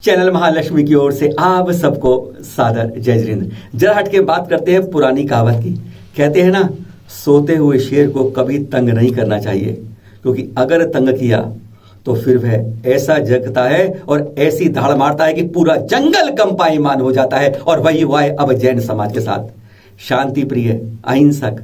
Channel Mahalakshmi की ओर से आप सबको सादर जय जिनेंद्र। जरा हट के बात करते हैं पुरानी कहावत की। कहते हैं ना, सोते हुए शेर को कभी तंग नहीं करना चाहिए, क्योंकि अगर तंग किया तो फिर वह ऐसा जगता है और ऐसी धाड़ मारता है कि पूरा जंगल कंपायमान हो जाता है। और वही हुआ है अब जैन समाज के साथ। शांति प्रिय, अहिंसक,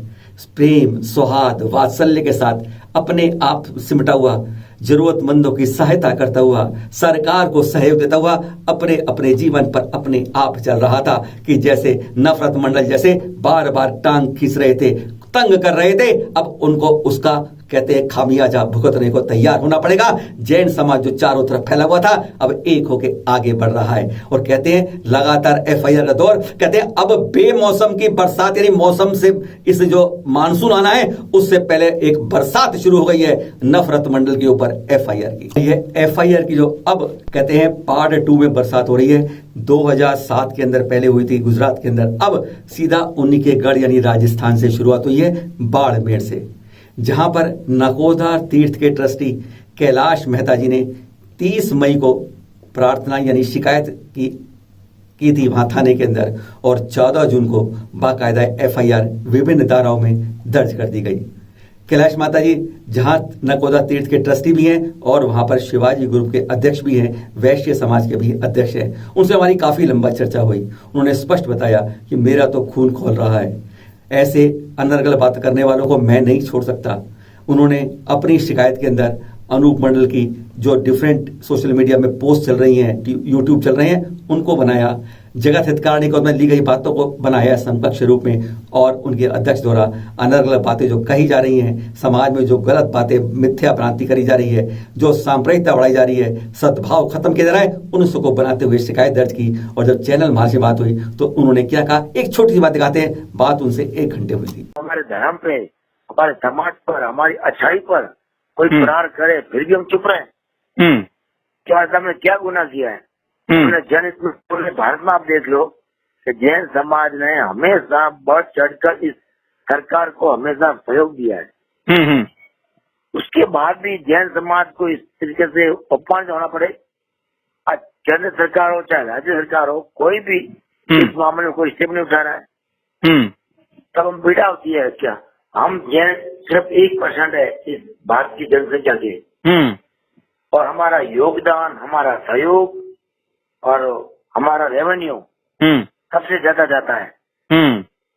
प्रेम, सौहार्द, वात्सल्य के साथ अपने आप सिमटा हुआ, जरूरतमंदों की सहायता करता हुआ, सरकार को सहयोग देता हुआ अपने अपने जीवन पर अपने आप चल रहा था कि जैसे नफरत मंडल जैसे बार बार टांग खींच रहे थे, तंग कर रहे थे। अब उनको उसका कहते हैं खामियाजा भुगतने को तैयार होना पड़ेगा। जैन समाज जो चारों तरफ फैला हुआ था अब एक होके आगे बढ़ रहा है और कहते हैं लगातार एफआईआर का दौर। कहते हैं अब बेमौसम की बरसात, यानी मौसम से इस जो मानसून आना है उससे पहले एक बरसात शुरू हो गई है नफरत मंडल के ऊपर एफआईआर की। ये एफआईआर की जो अब कहते हैं पार्ट 2 में बरसात हो रही है। 2007 के अंदर पहले हुई थी गुजरात के अंदर, अब सीधा उन्हीं के गढ़ यानी राजस्थान से शुरुआत हुई है, बाड़मेर से, जहां पर नकोदर तीर्थ के ट्रस्टी कैलाश मेहता जी ने 30 मई को प्रार्थना यानी शिकायत की थी वहां थाने के अंदर, और 14 जून को बाकायदा एफआईआर विभिन्न धाराओं में दर्ज कर दी गई। कैलाश माता जी जहां नकोदर तीर्थ के ट्रस्टी भी हैं और वहां पर शिवाजी ग्रुप के अध्यक्ष भी हैं, वैश्य समाज के भी अध्यक्ष हैं, उनसे हमारी काफी लंबा चर्चा हुई। उन्होंने स्पष्ट बताया कि मेरा तो खून खोल रहा है, ऐसे अनर्गल बात करने वालों को मैं नहीं छोड़ सकता। उन्होंने अपनी शिकायत के अंदर अनूप मंडल की जो डिफरेंट सोशल मीडिया में पोस्ट चल रही हैं, यूट्यूब चल रहे हैं, उनको बनाया, जगत हितकारिणी को में ली गई बातों को बनाया समकक्ष रूप में, और उनके अध्यक्ष द्वारा अनर्गल बातें जो कही जा रही हैं, समाज में जो गलत बातें, मिथ्या भ्रांति करी जा रही है, जो सांप्रदायिकता बढ़ाई जा रही है, सद्भाव खत्म किया जा रहा है, उन सबको बनाते हुए शिकायत दर्ज की। और जब चैनल महाल से बात हुई तो उन्होंने क्या कहा, एक छोटी सी बात दिखाते हैं। बात उनसे 1 घंटे हुई थी। हमारे धर्म पे, हमारे समाज पर, हमारी अच्छाई पर कोई प्रहार करे फिर भी हम चुप रहे। क्या हमने क्या गुनाह किया है? हमने जन इसमें पूरे भारत में आप देख लो कि जैन समाज ने हमेशा बढ़ चढ़कर इस सरकार को हमेशा सहयोग दिया है। उसके बाद भी जैन समाज को इस तरीके से अपमान होना पड़े, केंद्र सरकार हो चाहे राज्य सरकार हो, कोई भी इस मामले में कोई स्टेप नहीं उठा रहा है, तब हम पीड़ा होती है। क्या हम जैन सिर्फ 1% है इस भारत की जनसंख्या के, और हमारा योगदान, हमारा सहयोग और हमारा रेवेन्यू सबसे ज्यादा जाता है।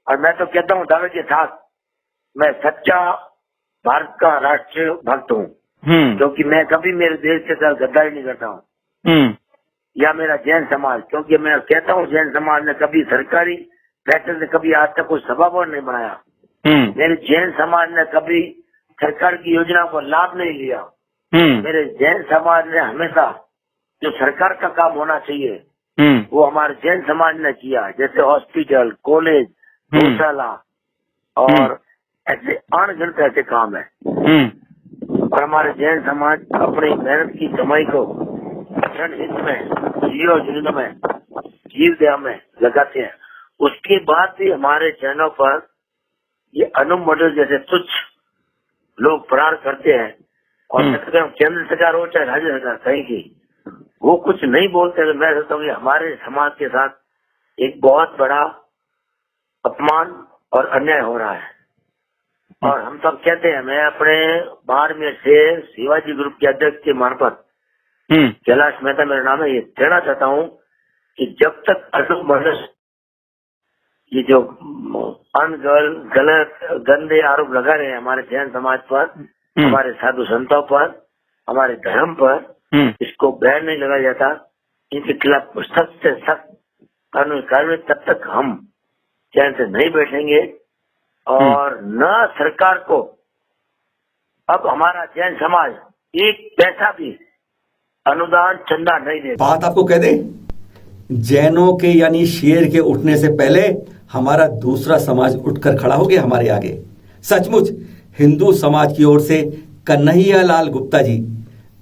और मैं तो कहता हूँ दावे के साथ, मैं सच्चा भारत का राष्ट्रीय भक्त हूँ, क्योंकि मैं कभी मेरे देश के साथ गद्दारी नहीं करता हूँ, या मेरा जैन समाज, क्योंकि मैं कहता हूँ जैन समाज ने कभी सरकारी पैसे से कभी आज तक कोई सभा भवन नहीं बनाया। मेरे जैन समाज ने कभी सरकार की योजना को लाभ नहीं लिया। मेरे जैन समाज ने हमेशा जो सरकार का काम होना चाहिए वो हमारे जैन समाज ने किया, जैसे हॉस्पिटल, कॉलेज, गौशाला और ऐसे अनगिनत ऐसे काम है। और हमारे जैन समाज अपनी मेहनत की कमाई को जनहित में, जीवन में, जीव दया में लगाते हैं। उसके बाद भी हमारे चैनल पर ये अनूप मंडल जैसे तुच्छ लोग प्रहार करते हैं, और केंद्र सरकार हो चाहे राज्य सरकार कहीं की, वो कुछ नहीं बोलते। तो मैं सोचता हूँ हमारे समाज के साथ एक बहुत बड़ा अपमान और अन्याय हो रहा है। और हम सब कहते हैं, मैं अपने बाड़मेर से शिवाजी ग्रुप के अध्यक्ष के मार्फत, कैलाश मेहता मेरा नाम है, ये कहना चाहता हूँ कि जब तक अनूप मंडल ये जो गलत गंदे आरोप लगा रहे हैं हमारे जैन समाज पर, हमारे साधु संतों पर, हमारे धर्म पर, इसको बैन नहीं लगाया जाता, इनके खिलाफ सख्त से सख्त कानूनी कार्रवाई, तब तक हम चैन से नहीं बैठेंगे। और न सरकार को अब हमारा जैन समाज एक पैसा भी अनुदान चंदा नहीं दे। बात आपको कह दे, जैनों के यानी शेर के उठने से पहले हमारा दूसरा समाज उठकर खड़ा हो गया हमारे आगे। सचमुच हिंदू समाज की ओर से कन्हैया लाल गुप्ता जी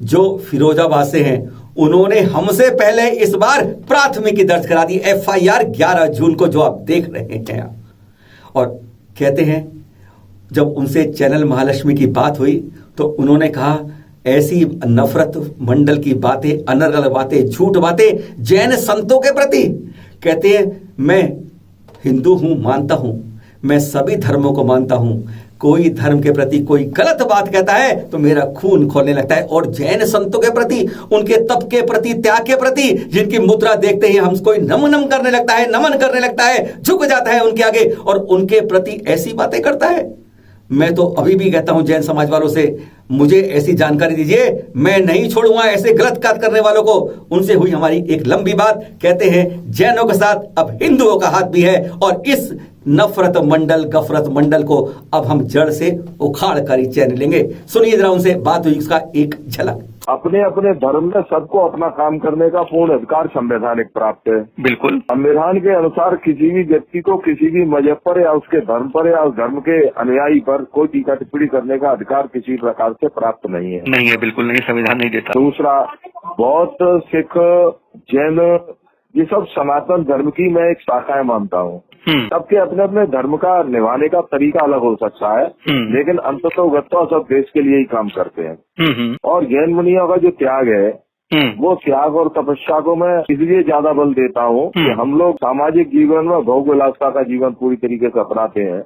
जो फिरोजाबाद से हैं, उन्होंने हमसे पहले इस बार प्राथमिकी दर्ज करा दी, एफआईआर 11 जून को, जो आप देख रहे हैं। और कहते हैं जब उनसे चैनल महालक्ष्मी की बात हुई तो उन्होंने कहा ऐसी नफरत मंडल की बातें, अनर्गल बातें, झूठ बातें जैन संतों के प्रति। कहते हैं मैं हिंदू हूं, मानता हूं, मैं सभी धर्मों को मानता हूं, कोई धर्म के प्रति कोई गलत बात कहता है तो मेरा खून खौलने लगता है। और जैन संतों के प्रति, उनके तप के प्रति, त्याग के प्रति, जिनकी मुद्रा देखते ही हम कोई नमन करने लगता है, नमन करने लगता है, झुक जाता है उनके आगे और उनके प्रति ऐसी बातें करता है। मैं तो अभी भी कहता हूं जैन समाज वालों से, मुझे ऐसी जानकारी दीजिए, मैं नहीं छोड़ूंगा ऐसे गलत कार्य करने वालों को। उनसे हुई हमारी एक लंबी बात। कहते हैं जैनों के साथ अब हिंदुओं का हाथ भी है और इस नफरत मंडल, गफरत मंडल को अब हम जड़ से उखाड़ कर ही चैन लेंगे। सुनिए जरा उनसे बात हुई, इसका एक झलक। अपने अपने धर्म में सबको अपना काम करने का पूर्ण अधिकार संवैधानिक प्राप्त है। बिल्कुल। संविधान के अनुसार किसी भी व्यक्ति को किसी भी मजहब पर या उसके धर्म पर या उस धर्म के अनुयायी पर कोई टीका टिप्पणी करने का अधिकार किसी प्रकार से प्राप्त नहीं है। नहीं है, बिल्कुल नहीं, संविधान नहीं देता। दूसरा, बौद्ध, सिख, जैन, ये सब सनातन धर्म की मैं एक शाखाएं मानता हूँ। सबके अपने अपने धर्म का निभाने का तरीका अलग हो सकता है, लेकिन अंततोगत्वा सब देश के लिए ही काम करते हैं। और जैन मुनियों का जो त्याग है, वो त्याग और तपस्या को मैं इसलिए ज्यादा बल देता हूँ कि हम लोग सामाजिक जीवन में भोग विलासता का जीवन पूरी तरीके से अपनाते हैं,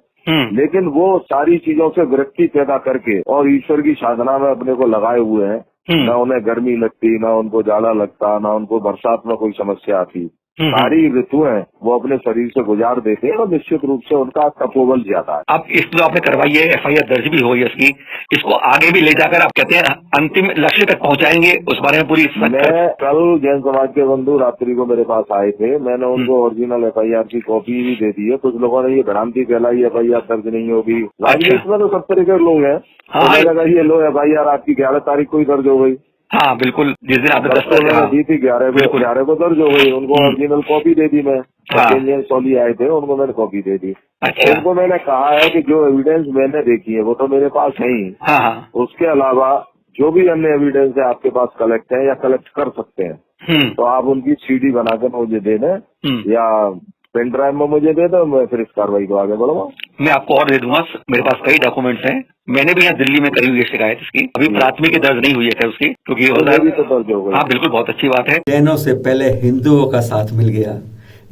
लेकिन वो सारी चीजों से विरक्ति पैदा करके और ईश्वर की साधना में अपने को लगाए हुए हैं। न उन्हें गर्मी लगती, न उनको जाड़ा लगता, न उनको बरसात में कोई समस्या आती। सारी ऋतुएं वो अपने शरीर से गुजार देते हैं और निश्चित रूप से उनका तपोबल ज्यादा है। अब इस जो आपने करवाई है, FIR दर्ज भी हुई है इसकी, इसको आगे भी ले जाकर आप कहते हैं अंतिम लक्ष्य तक पहुंचाएंगे, उस बारे में पूरी। मैं कल जैन समाज के बंधु रात्रि को मेरे पास आए थे, मैंने उनको ओरिजिनल FIR की कॉपी भी दे दी है। कुछ लोगों ने ये भ्रांति फैलाई FIR दर्ज नहीं होगी। राजनीति में तो सब तरह के लोग हैं। ये लो FIR आपकी 11 तारीख को ही दर्ज हो गई। हाँ बिल्कुल, जिस दिन आपने 10 दी थी 11 को दर्ज हो गई। उनको ओरिजिनल कॉपी दे दी मैं। इंडियन सोली आए थे, उनको मैंने कॉपी दे दी। अच्छा। उनको मैंने कहा है कि जो एविडेंस मैंने देखी है वो तो मेरे पास है ही। उसके अलावा जो भी अन्य एविडेंस है आपके पास कलेक्ट है या कलेक्ट कर सकते हैं, तो आप उनकी CD बनाकर मुझे दे दें या पेन ड्राइव में मुझे दे दो, मैं फिर इस कार्रवाई को आगे बढ़ूंगा। मैं आपको और दे दूंगा, मेरे पास कई डॉक्यूमेंट्स हैं। मैंने भी यहाँ दिल्ली में करी हुई है शिकायत इसकी, अभी प्राथमिकी दर्ज नहीं हुई है उसकी, क्योंकि हाँ बिल्कुल, बहुत अच्छी बात है। जैनों से पहले हिंदुओं का साथ मिल गया,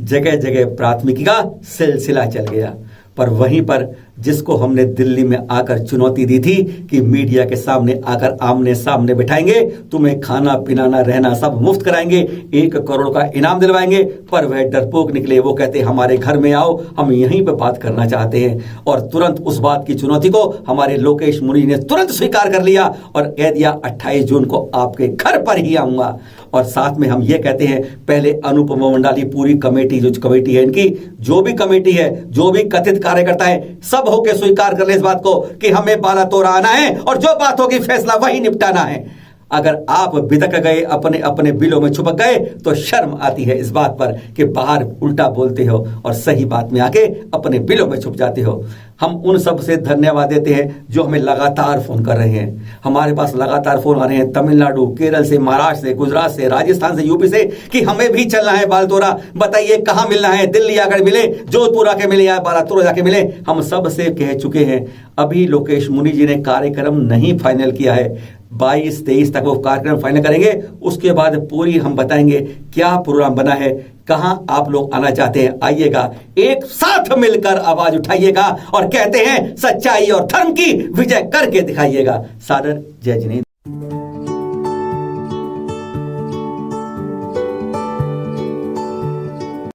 जगह जगह प्राथमिकी का सिलसिला चल गया। पर वहीं पर जिसको हमने दिल्ली में आकर चुनौती दी थी कि मीडिया के सामने आकर आमने सामने बिठाएंगे, तुम्हें खाना पिनाना रहना सब मुफ्त कराएंगे, 1 करोड़ का इनाम दिलवाएंगे, पर वह डरपोक निकले। वो कहते हमारे घर में आओ, हम यहीं पे बात करना चाहते हैं। और तुरंत उस बात की चुनौती को हमारे लोकेश मुनि ने तुरंत स्वीकार कर लिया और कह दिया 28 जून को आपके घर पर ही आऊंगा। और साथ में हम ये कहते हैं, पहले अनुपमा मंडाली पूरी कमेटी, जो कमेटी है इनकी, जो भी कमेटी है, जो भी कथित कार्यकर्ता है, सब होके स्वीकार कर ले इस बात को कि हमें बाला तोड़ा आना है और जो बात होगी फैसला वही निपटाना है। अगर आप बिदक गए, अपने अपने बिलों में छुपक गए, तो शर्म आती है इस बात पर कि बाहर उल्टा बोलते हो और सही बात में आके अपने बिलों में छुप जाते हो। हम उन सब से धन्यवाद देते हैं जो हमें लगातार फोन कर रहे हैं। हमारे पास लगातार फोन आ रहे हैं तमिलनाडु, केरल से, महाराष्ट्र से, गुजरात से, राजस्थान से, यूपी से, कि हमें भी चलना है बालतोरा, बताइए कहाँ मिलना है, दिल्ली आकर मिले, जोधपुर आके मिले या बालातोरा जाके मिले। हम सब से कह चुके हैं। अभी लोकेश मुनि जी ने कार्यक्रम नहीं फाइनल किया है, 22-23 तक वो कार्यक्रम फाइनल करेंगे। उसके बाद पूरी हम बताएंगे क्या प्रोग्राम बना है, कहां आप लोग आना चाहते हैं। आइएगा, एक साथ मिलकर आवाज उठाइएगा और कहते हैं सच्चाई और धर्म की विजय करके दिखाइएगा। सादर जय जिनेंद्र।